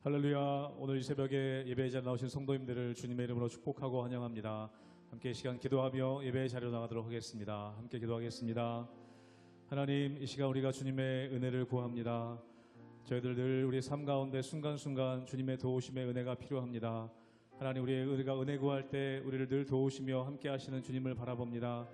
할렐루야. 오늘 이 새벽에 예배의 자리에 나오신 성도님들을 주님의 이름으로 축복하고 환영합니다. 함께 이 시간 기도하며 예배의 자리로 나가도록 하겠습니다. 함께 기도하겠습니다. 하나님, 이 시간 우리가 주님의 은혜를 구합니다. 저희들 늘 우리의 삶 가운데 순간순간 주님의 도우심의 은혜가 필요합니다. 하나님, 우리가 은혜 구할 때 우리를 늘 도우시며 함께 하시는 주님을 바라봅니다.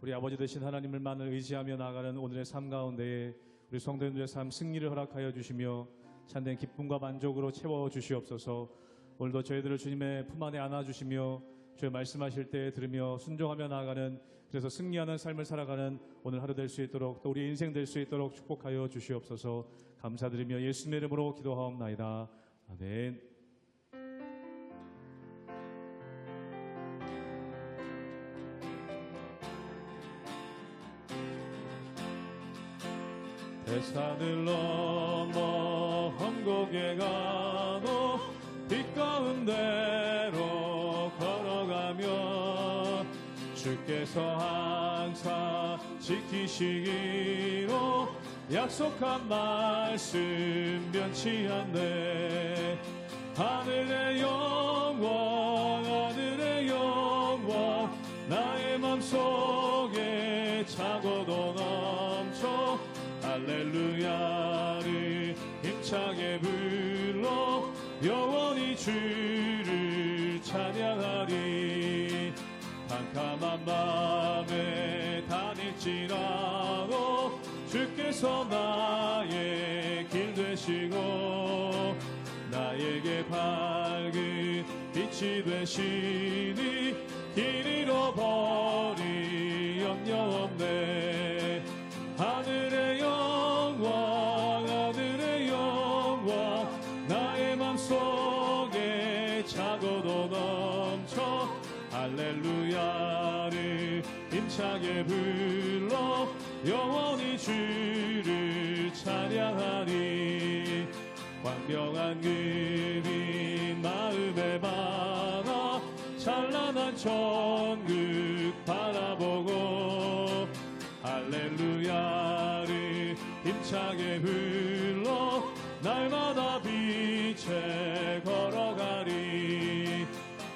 우리 아버지 되신 하나님을만을 의지하며 나아가는 오늘의 삶 가운데에 우리 성도님들의 삶 승리를 허락하여 주시며 참된 기쁨과 만족으로 채워주시옵소서. 오늘도 저희들을 주님의 품 안에 안아주시며 주의 말씀하실 때 들으며 순종하며 나아가는, 그래서 승리하는 삶을 살아가는 오늘 하루 될 수 있도록, 또 우리의 인생 될 수 있도록 축복하여 주시옵소서. 감사드리며 예수님의 이름으로 기도하옵나이다. 아멘. 대산을 넘어 험곡에 가도 빛 가운데로 걸어가며 주께서 항상 지키시기로 약속한 말씀 변치 않네. 하늘의 영광, 하늘의 영광, 나의 맘속에 차고도 넘쳐 할렐루야를 힘차게 불러 영원히 주를 찬양하리. 캄캄한 밤에 다닐지라도 주께서 나의 길 되시고 나에게 밝은 빛이 되시니 길 잃어버리 염려 없네. 하늘의 영광, 하늘의 영광, 나의 맘속에 차고도 넘쳐 할렐루야를 힘차게 불러 영원히 주를 찬양하리. 광명한 그빛 마음에 받아 찬란한 천국 바라보고 할렐루야를 힘차게 불러 날마다 빛에 걸어가리.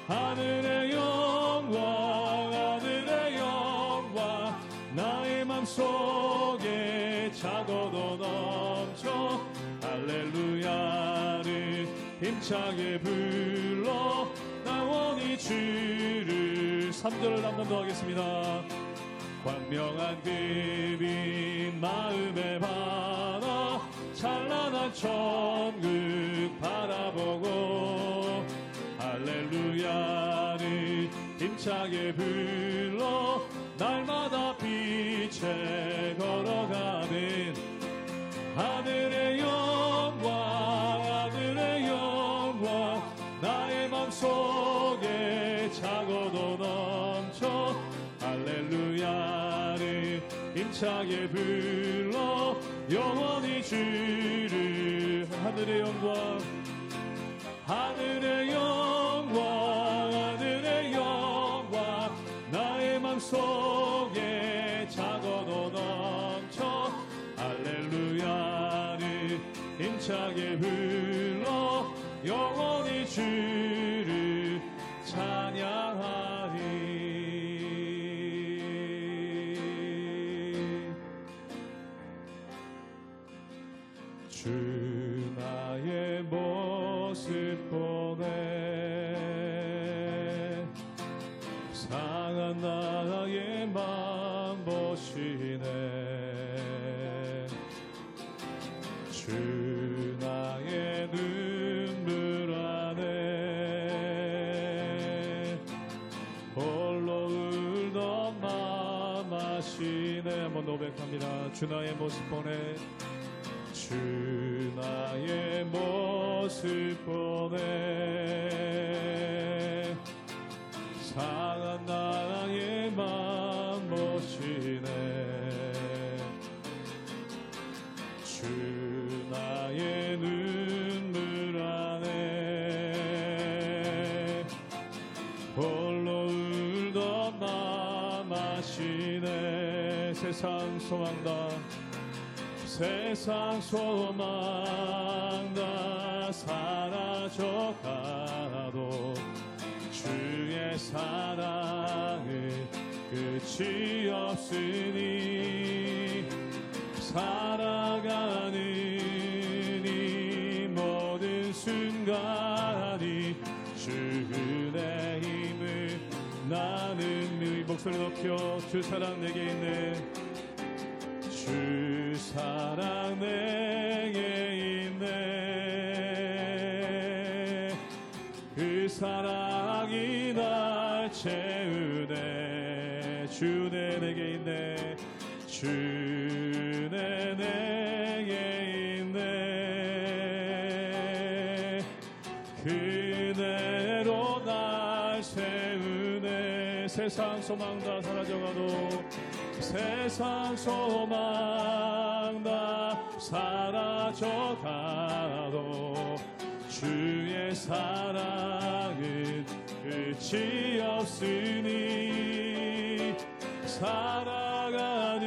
하늘의 영광, 하늘의 영광, 나의 맘속에 차고도 넘쳐 할렐루야를 힘차게 불러 영원히 주를 3절을 한 번 더 하겠습니다. 광명한 그빛 마음에 받아 찬란한 천국 바라보고 할렐루야를 힘차게 불러 날마다 빛에 걸어가는 하늘의 영광, 하늘의 영광, 나의 맘속에 차고도 넘쳐 할렐루야를 힘차게 불러 영원히 주를. 하늘의 영광, 하늘의 영광, 하늘의 영광, 나의 맘속에 차고도 넘쳐 할렐루야를 힘차게 불러 영원히 주를 찬양하리. 주 나의 모습 보네. 상한 나의 맘 보시네. 주 나의 눈물 안에 홀로 울던 맘 아시네. 한번 고백합니다. 주 나의 모습 보네. 주 나의 모습 보네. 상한 나의 맘 보시네. 주 나의 눈물 안에 홀로 울던 맘 아시네. 세상 소망 다 세상 소망 다 사라져가도 주의 사랑은 끝이 없으니 살아가는 이 모든 순간이 주의 힘을 나는 이 목소리 높여 주 사랑 내게 있네 주 사랑 내게 있네 그 사랑이 날 채우네 주내 내게 있네 주내 내게 있네 그대로 날 세우네 세상 소망 다 사라져가도 세상 소망 다 사라져가도 주의 사랑은 끝이 없으니 살아가는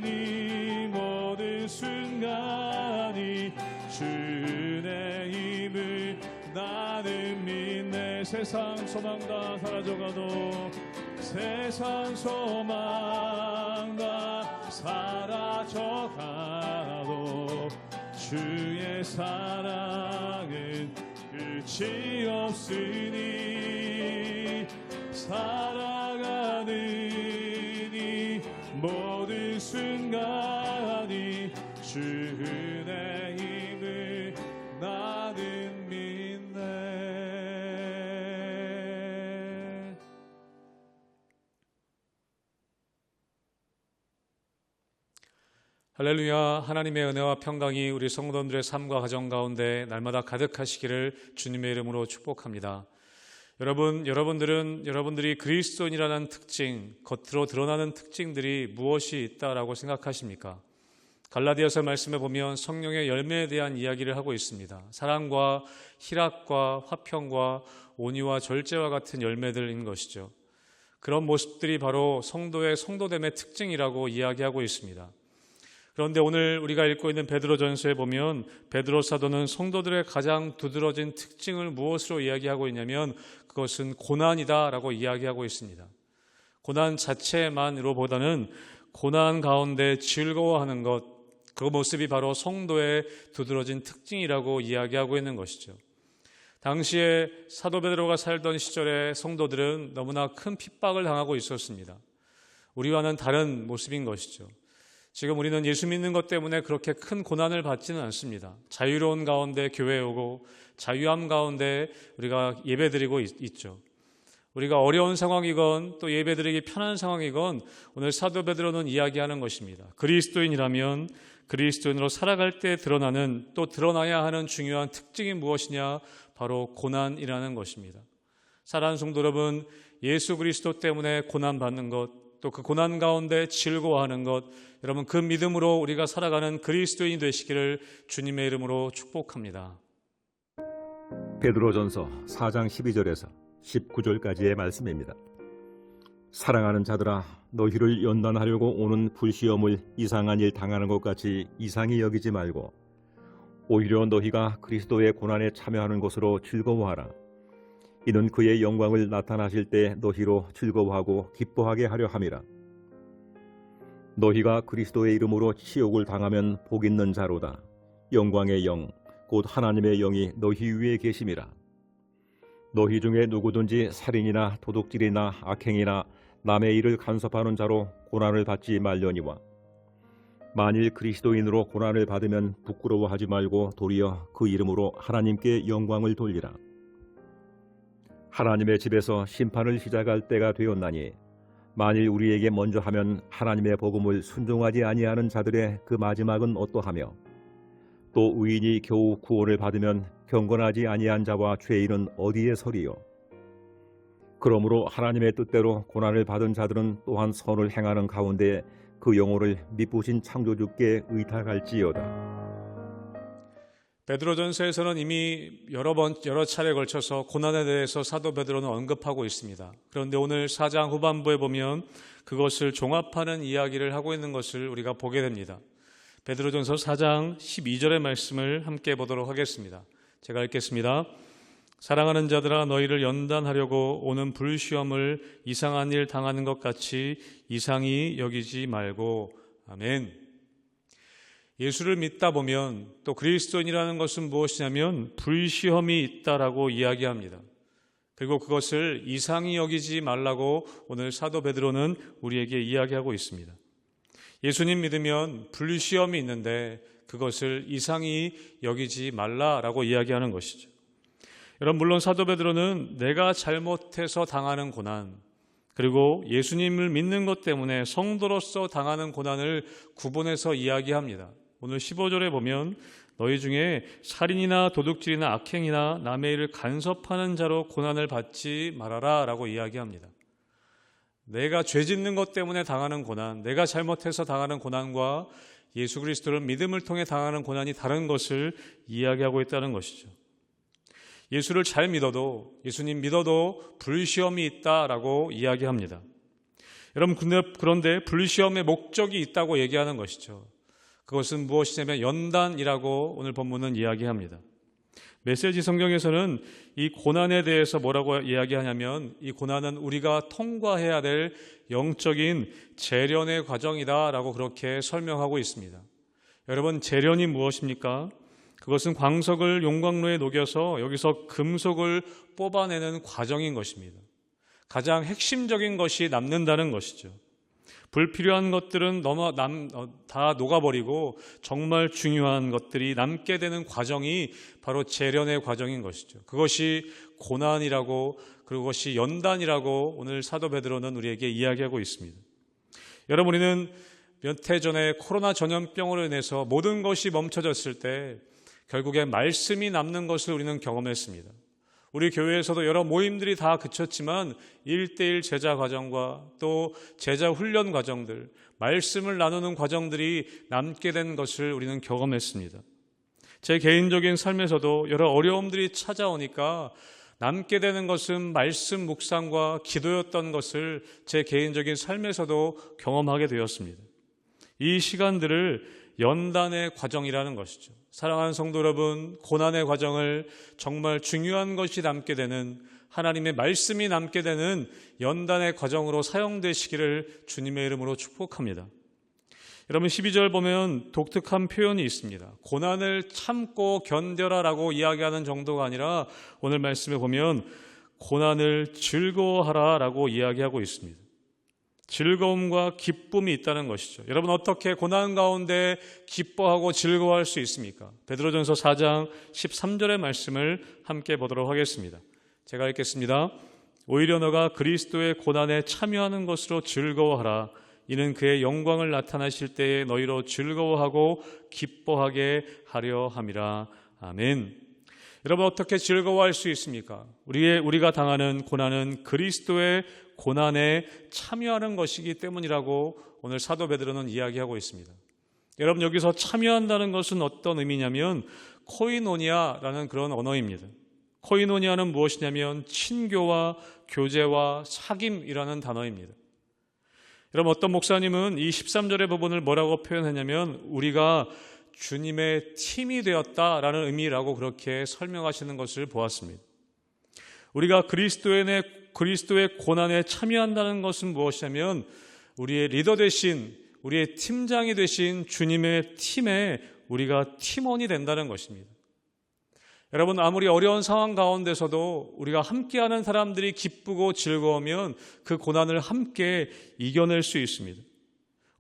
이 모든 순간이 주의 힘을 나는 믿네 세상 소망 다 사라져가도 세상 소망 다 사라져가도 주의 사랑은 끝이 없으니 살아가는 이 모든 순간이 주의 힘을 나는 믿네 할렐루야. 하나님의 은혜와 평강이 우리 성도들의 삶과 가정 가운데 날마다 가득하시기를 주님의 이름으로 축복합니다. 여러분들이 그리스도인이라는 특징, 겉으로 드러나는 특징들이 무엇이 있다라고 생각하십니까? 갈라디아서 말씀에 보면 성령의 열매에 대한 이야기를 하고 있습니다. 사랑과 희락과 화평과 온유와 절제와 같은 열매들인 것이죠. 그런 모습들이 바로 성도의 성도됨의 특징이라고 이야기하고 있습니다. 그런데 오늘 우리가 읽고 있는 베드로전서에 보면 베드로 사도는 성도들의 가장 두드러진 특징을 무엇으로 이야기하고 있냐면 그것은 고난이다라고 이야기하고 있습니다. 고난 자체만으로보다는 고난 가운데 즐거워하는 것, 그 모습이 바로 성도의 두드러진 특징이라고 이야기하고 있는 것이죠. 당시에 사도 베드로가 살던 시절에 성도들은 너무나 큰 핍박을 당하고 있었습니다. 우리와는 다른 모습인 것이죠. 지금 우리는 예수 믿는 것 때문에 그렇게 큰 고난을 받지는 않습니다. 자유로운 가운데 교회에 오고 자유함 가운데 우리가 예배드리고 있죠. 우리가 어려운 상황이건 또 예배드리기 편한 상황이건 오늘 사도 베드로는 이야기하는 것입니다. 그리스도인이라면 그리스도인으로 살아갈 때 드러나는 또 드러나야 하는 중요한 특징이 무엇이냐? 바로 고난이라는 것입니다. 사랑하는 성도 여러분, 예수 그리스도 때문에 고난받는 것, 또 그 고난 가운데 즐거워하는 것, 여러분 그 믿음으로 우리가 살아가는 그리스도인이 되시기를 주님의 이름으로 축복합니다. 베드로전서 4장 12절에서 19절까지의 말씀입니다. 사랑하는 자들아, 너희를 연단하려고 오는 불시험을 이상한 일 당하는 것 같이 이상히 여기지 말고 오히려 너희가 그리스도의 고난에 참여하는 것으로 즐거워하라. 이는 그의 영광을 나타나실 때 너희로 즐거워하고 기뻐하게 하려 함이라. 너희가 그리스도의 이름으로 치욕을 당하면 복 있는 자로다. 영광의 영, 곧 하나님의 영이 너희 위에 계심이라. 너희 중에 누구든지 살인이나 도둑질이나 악행이나 남의 일을 간섭하는 자로 고난을 받지 말려니와 만일 그리스도인으로 고난을 받으면 부끄러워하지 말고 도리어 그 이름으로 하나님께 영광을 돌리라. 하나님의 집에서 심판을 시작할 때가 되었나니 만일 우리에게 먼저 하면 하나님의 복음을 순종하지 아니하는 자들의 그 마지막은 어떠하며 또 의인이 겨우 구원을 받으면 경건하지 아니한 자와 죄인은 어디에 서리요. 그러므로 하나님의 뜻대로 고난을 받은 자들은 또한 선을 행하는 가운데 그 영혼을 미쁘신 창조주께 의탁할지어다. 베드로전서에서는 이미 여러 차례에 걸쳐서 고난에 대해서 사도 베드로는 언급하고 있습니다. 그런데 오늘 4장 후반부에 보면 그것을 종합하는 이야기를 하고 있는 것을 우리가 보게 됩니다. 베드로전서 4장 12절의 말씀을 함께 보도록 하겠습니다. 제가 읽겠습니다. 사랑하는 자들아, 너희를 연단하려고 오는 불시험을 이상한 일 당하는 것 같이 이상히 여기지 말고. 아멘. 예수를 믿다 보면 또 그리스도인이라는 것은 무엇이냐면 불시험이 있다라고 이야기합니다. 그리고 그것을 이상히 여기지 말라고 오늘 사도 베드로는 우리에게 이야기하고 있습니다. 예수님 믿으면 불시험이 있는데 그것을 이상히 여기지 말라라고 이야기하는 것이죠. 여러분, 물론 사도 베드로는 내가 잘못해서 당하는 고난, 그리고 예수님을 믿는 것 때문에 성도로서 당하는 고난을 구분해서 이야기합니다. 오늘 15절에 보면 너희 중에 살인이나 도둑질이나 악행이나 남의 일을 간섭하는 자로 고난을 받지 말아라 라고 이야기합니다. 내가 죄 짓는 것 때문에 당하는 고난, 내가 잘못해서 당하는 고난과 예수 그리스도를 믿음을 통해 당하는 고난이 다른 것을 이야기하고 있다는 것이죠. 예수를 잘 믿어도, 예수님 믿어도 불시험이 있다라고 이야기합니다. 여러분, 그런데 불시험의 목적이 있다고 얘기하는 것이죠. 그것은 무엇이냐면 연단이라고 오늘 본문은 이야기합니다. 메시지 성경에서는 이 고난에 대해서 뭐라고 이야기하냐면 이 고난은 우리가 통과해야 될 영적인 재련의 과정이다라고 그렇게 설명하고 있습니다. 여러분, 재련이 무엇입니까? 그것은 광석을 용광로에 녹여서 여기서 금속을 뽑아내는 과정인 것입니다. 가장 핵심적인 것이 남는다는 것이죠. 불필요한 것들은 다 녹아버리고 정말 중요한 것들이 남게 되는 과정이 바로 재련의 과정인 것이죠. 그것이 고난이라고, 그것이 연단이라고 오늘 사도 베드로는 우리에게 이야기하고 있습니다. 여러분, 우리는 몇 해 전에 코로나 전염병으로 인해서 모든 것이 멈춰졌을 때 결국에 말씀이 남는 것을 우리는 경험했습니다. 우리 교회에서도 여러 모임들이 다 그쳤지만 1:1 제자 과정과 또 제자 훈련 과정들, 말씀을 나누는 과정들이 남게 된 것을 우리는 경험했습니다. 제 개인적인 삶에서도 여러 어려움들이 찾아오니까 남게 되는 것은 말씀 묵상과 기도였던 것을 제 개인적인 삶에서도 경험하게 되었습니다. 이 시간들을 연단의 과정이라는 것이죠. 사랑하는 성도 여러분, 고난의 과정을 정말 중요한 것이 남게 되는, 하나님의 말씀이 남게 되는 연단의 과정으로 사용되시기를 주님의 이름으로 축복합니다. 여러분, 12절 보면 독특한 표현이 있습니다. 고난을 참고 견뎌라라고 이야기하는 정도가 아니라 오늘 말씀에 보면 고난을 즐거워하라라고 이야기하고 있습니다. 즐거움과 기쁨이 있다는 것이죠. 여러분, 어떻게 고난 가운데 기뻐하고 즐거워할 수 있습니까? 베드로전서 4장 13절의 말씀을 함께 보도록 하겠습니다. 제가 읽겠습니다. 오히려 너가 그리스도의 고난에 참여하는 것으로 즐거워하라. 이는 그의 영광을 나타나실 때에 너희로 즐거워하고 기뻐하게 하려 함이라. 아멘. 여러분, 어떻게 즐거워할 수 있습니까? 우리가 당하는 고난은 그리스도의 고난에 참여하는 것이기 때문이라고 오늘 사도 베드로는 이야기하고 있습니다. 여러분, 여기서 참여한다는 것은 어떤 의미냐면 코이노니아라는 그런 언어입니다. 코이노니아는 무엇이냐면 친교와 교제와 사귐이라는 단어입니다. 여러분, 어떤 목사님은 이 13절의 부분을 뭐라고 표현했냐면 우리가 주님의 팀이 되었다라는 의미라고 그렇게 설명하시는 것을 보았습니다. 우리가 그리스도의 고난에 참여한다는 것은 무엇이냐면 우리의 리더 되신, 우리의 팀장이 되신 주님의 팀에 우리가 팀원이 된다는 것입니다. 여러분, 아무리 어려운 상황 가운데서도 우리가 함께하는 사람들이 기쁘고 즐거우면 그 고난을 함께 이겨낼 수 있습니다.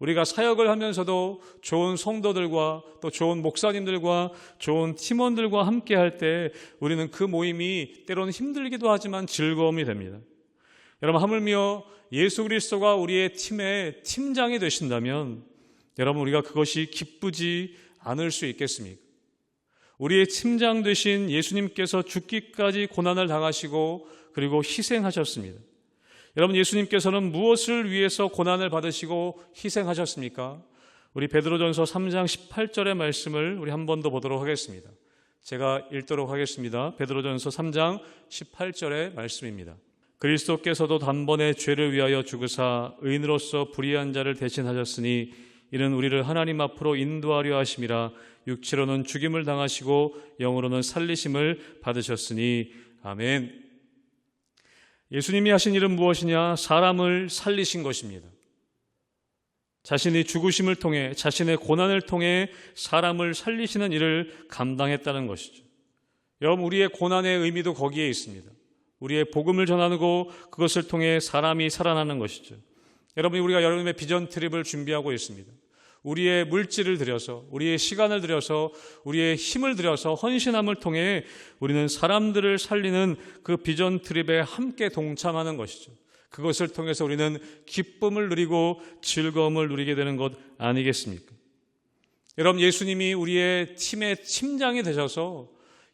우리가 사역을 하면서도 좋은 성도들과 또 좋은 목사님들과 좋은 팀원들과 함께 할 때 우리는 그 모임이 때로는 힘들기도 하지만 즐거움이 됩니다. 여러분, 하물며 예수 그리스도가 우리의 팀의 팀장이 되신다면 여러분, 우리가 그것이 기쁘지 않을 수 있겠습니까? 우리의 팀장 되신 예수님께서 죽기까지 고난을 당하시고 그리고 희생하셨습니다. 여러분, 예수님께서는 무엇을 위해서 고난을 받으시고 희생하셨습니까? 우리 베드로전서 3장 18절의 말씀을 우리 한 번 더 보도록 하겠습니다. 제가 읽도록 하겠습니다. 베드로전서 3장 18절의 말씀입니다. 그리스도께서도 단번에 죄를 위하여 죽으사 의인으로서 불의한 자를 대신하셨으니 이는 우리를 하나님 앞으로 인도하려 하심이라. 육체로는 죽임을 당하시고 영으로는 살리심을 받으셨으니. 아멘. 예수님이 하신 일은 무엇이냐? 사람을 살리신 것입니다. 자신이 죽으심을 통해, 자신의 고난을 통해 사람을 살리시는 일을 감당했다는 것이죠. 여러분, 우리의 고난의 의미도 거기에 있습니다. 우리의 복음을 전하고 그것을 통해 사람이 살아나는 것이죠. 여러분, 우리가 여름에 비전 트립을 준비하고 있습니다. 우리의 물질을 들여서, 우리의 시간을 들여서, 우리의 힘을 들여서 헌신함을 통해 우리는 사람들을 살리는 그 비전 트립에 함께 동참하는 것이죠. 그것을 통해서 우리는 기쁨을 누리고 즐거움을 누리게 되는 것 아니겠습니까? 여러분, 예수님이 우리의 팀의 팀장이 되셔서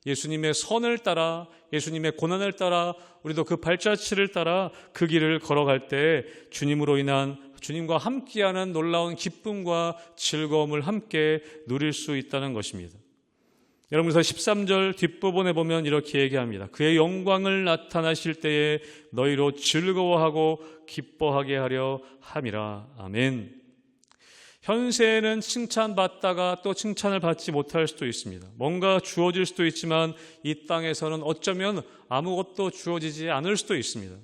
예수님의 선을 따라, 예수님의 고난을 따라 우리도 그 발자취를 따라 그 길을 걸어갈 때 주님으로 인한, 주님과 함께하는 놀라운 기쁨과 즐거움을 함께 누릴 수 있다는 것입니다. 여러분, 그래서 13절 뒷부분에 보면 이렇게 얘기합니다. 그의 영광을 나타나실 때에 너희로 즐거워하고 기뻐하게 하려 함이라. 아멘. 현세에는 칭찬받다가 또 칭찬을 받지 못할 수도 있습니다. 뭔가 주어질 수도 있지만 이 땅에서는 어쩌면 아무것도 주어지지 않을 수도 있습니다.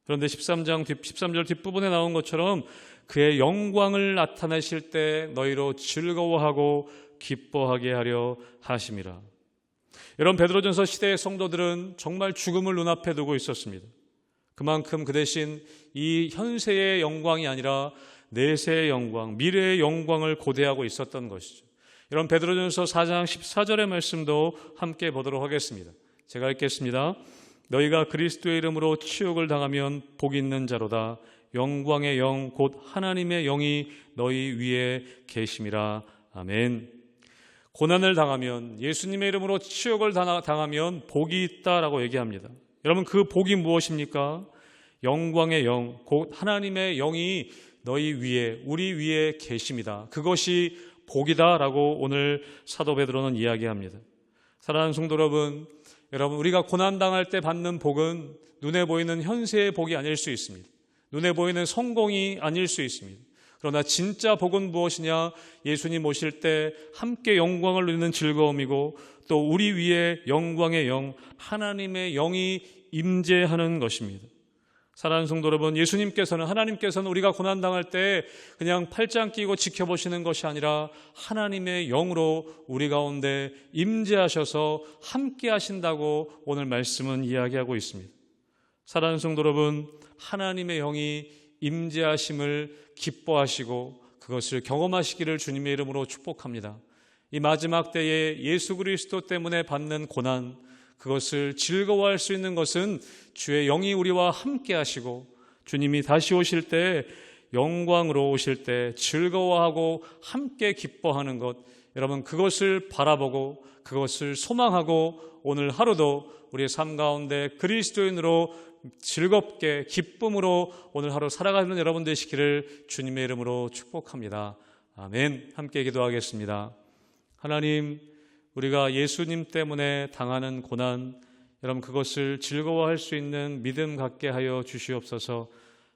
그런데 13절 뒷부분에 나온 것처럼 그의 영광을 나타내실 때 너희로 즐거워하고 기뻐하게 하려 하심이라. 여러분, 베드로전서 시대의 성도들은 정말 죽음을 눈앞에 두고 있었습니다. 그만큼 그 대신 이 현세의 영광이 아니라 내세의 영광, 미래의 영광을 고대하고 있었던 것이죠. 여러분, 베드로전서 4장 14절의 말씀도 함께 보도록 하겠습니다. 제가 읽겠습니다. 너희가 그리스도의 이름으로 치욕을 당하면 복 있는 자로다. 영광의 영 곧 하나님의 영이 너희 위에 계심이라. 아멘. 고난을 당하면, 예수님의 이름으로 치욕을 당하면 복이 있다라고 얘기합니다. 여러분, 그 복이 무엇입니까? 영광의 영 곧 하나님의 영이 너희 위에, 우리 위에 계십니다. 그것이 복이다라고 오늘 사도 베드로는 이야기합니다. 사랑하는 성도 여러분, 우리가 고난당할 때 받는 복은 눈에 보이는 현세의 복이 아닐 수 있습니다. 눈에 보이는 성공이 아닐 수 있습니다. 그러나 진짜 복은 무엇이냐? 예수님 오실 때 함께 영광을 누리는 즐거움이고 또 우리 위에 영광의 영, 하나님의 영이 임재하는 것입니다. 사랑하는 성도 여러분, 하나님께서는 우리가 고난당할 때 그냥 팔짱 끼고 지켜보시는 것이 아니라 하나님의 영으로 우리 가운데 임재하셔서 함께 하신다고 오늘 말씀은 이야기하고 있습니다. 사랑하는 성도 여러분, 하나님의 영이 임재하심을 기뻐하시고 그것을 경험하시기를 주님의 이름으로 축복합니다. 이 마지막 때에 예수 그리스도 때문에 받는 고난, 그것을 즐거워할 수 있는 것은 주의 영이 우리와 함께 하시고 주님이 다시 오실 때, 영광으로 오실 때 즐거워하고 함께 기뻐하는 것, 여러분, 그것을 바라보고 그것을 소망하고 오늘 하루도 우리의 삶 가운데 그리스도인으로 즐겁게 기쁨으로 오늘 하루 살아가는 여러분 되시기를 주님의 이름으로 축복합니다. 아멘. 함께 기도하겠습니다. 하나님, 우리가 예수님 때문에 당하는 고난, 여러분, 그것을 즐거워할 수 있는 믿음 갖게 하여 주시옵소서.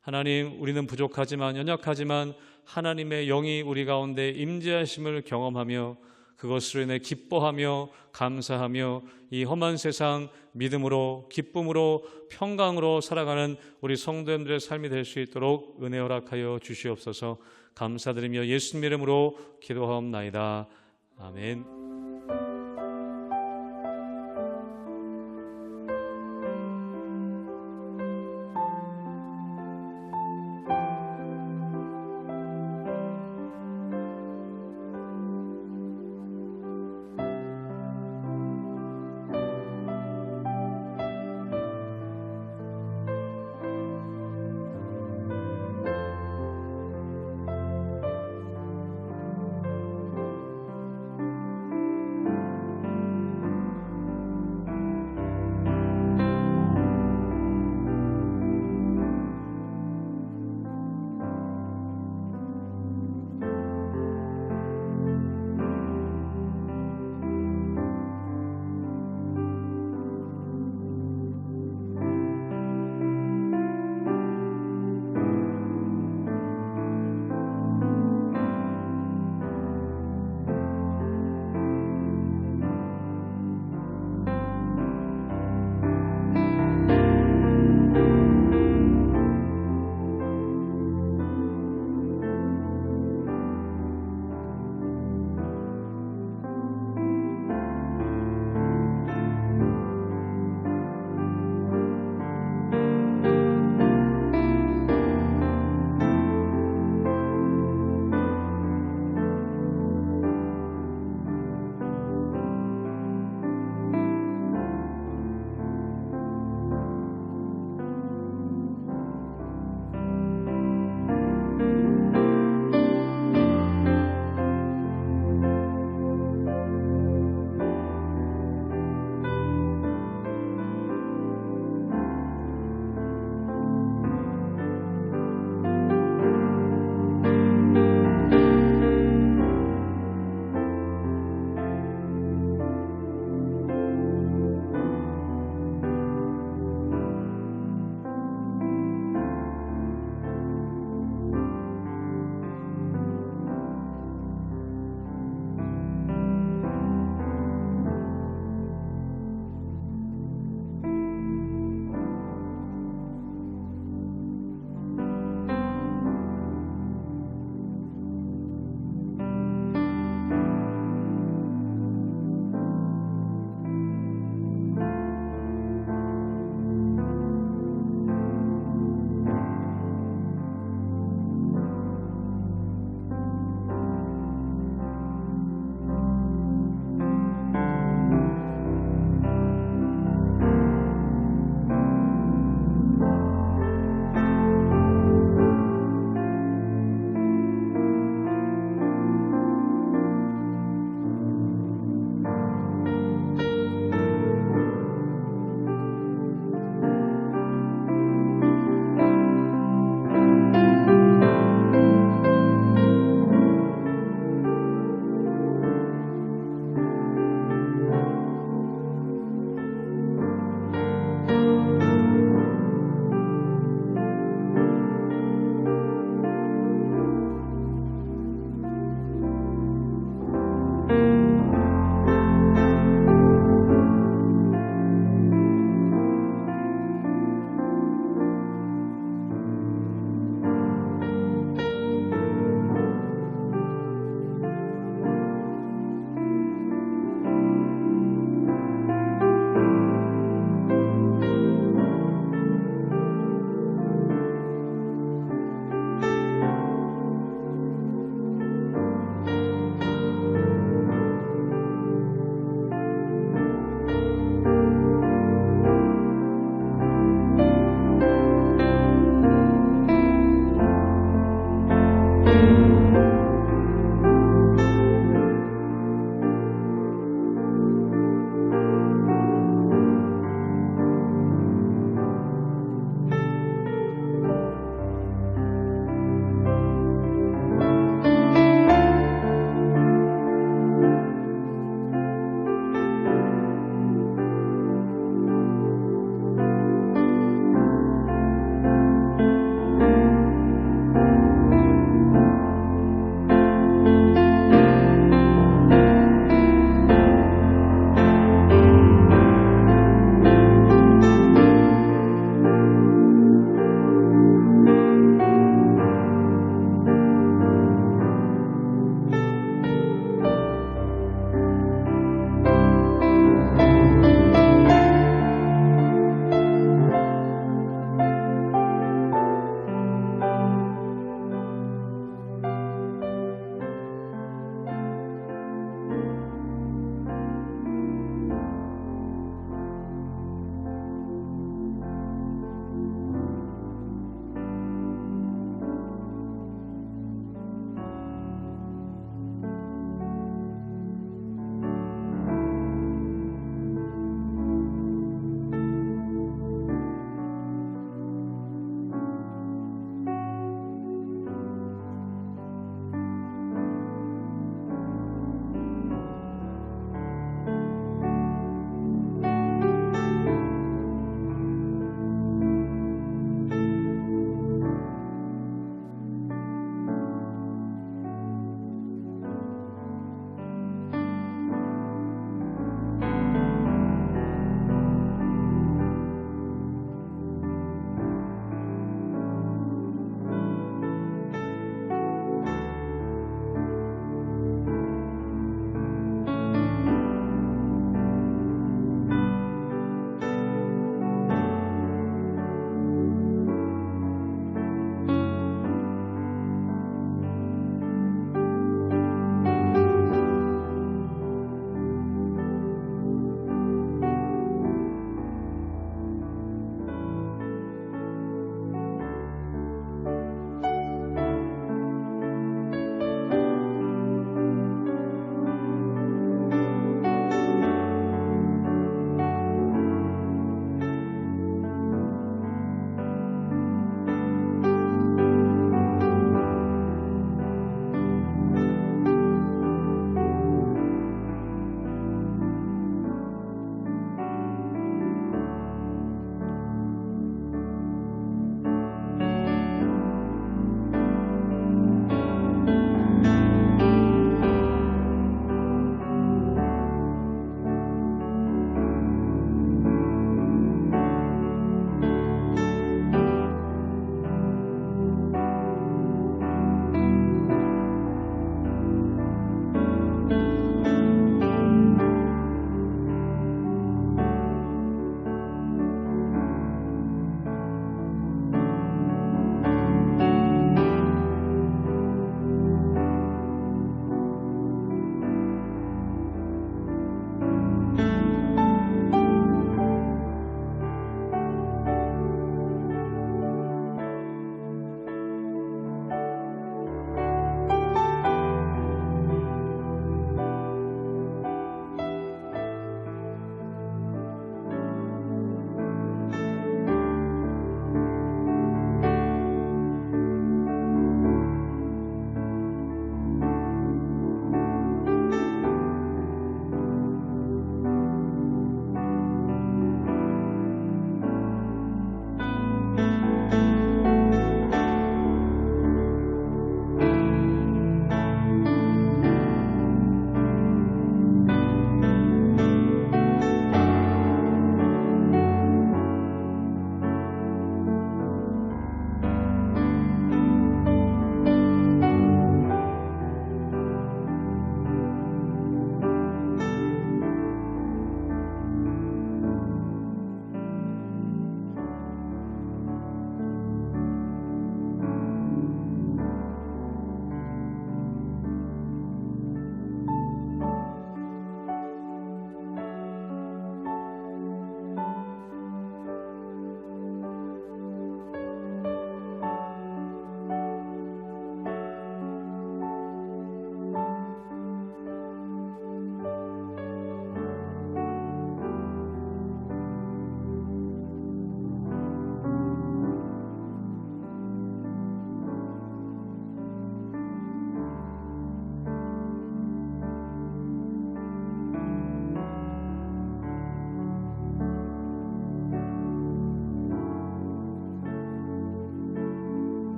하나님, 우리는 부족하지만, 연약하지만 하나님의 영이 우리 가운데 임재하심을 경험하며 그것으로 인해 기뻐하며 감사하며 이 험한 세상 믿음으로, 기쁨으로, 평강으로 살아가는 우리 성도님들의 삶이 될 수 있도록 은혜 허락하여 주시옵소서. 감사드리며 예수님 이름으로 기도하옵나이다. 아멘.